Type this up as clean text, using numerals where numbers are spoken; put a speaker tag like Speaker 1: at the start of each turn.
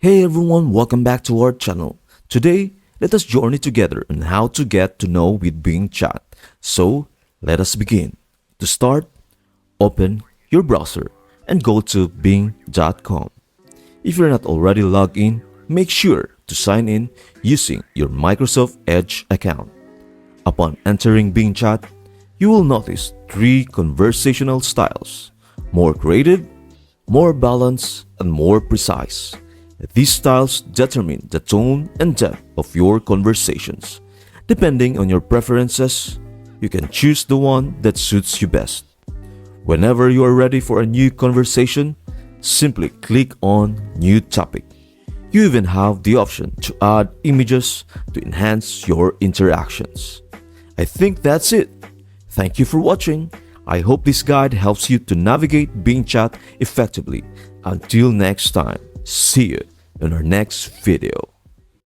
Speaker 1: Hey everyone, welcome back to our channel. Today, let us journey together on how to get to know with Bing Chat. So, let us begin. To start, open your browser and go to bing.com. If you're not already logged in, make sure to sign in using your Microsoft Edge account. Upon entering Bing Chat, you will notice three conversational styles: more creative, more balanced, and more precise. These styles determine the tone and depth of your conversations. Depending on your preferences, you can choose the one that suits you best. Whenever you are ready for a new conversation, simply click on New Topic. You even have the option to add images to enhance your interactions. I think that's it. Thank you for watching. I hope this guide helps you to navigate Bing Chat effectively. Until next time, see you in our next video.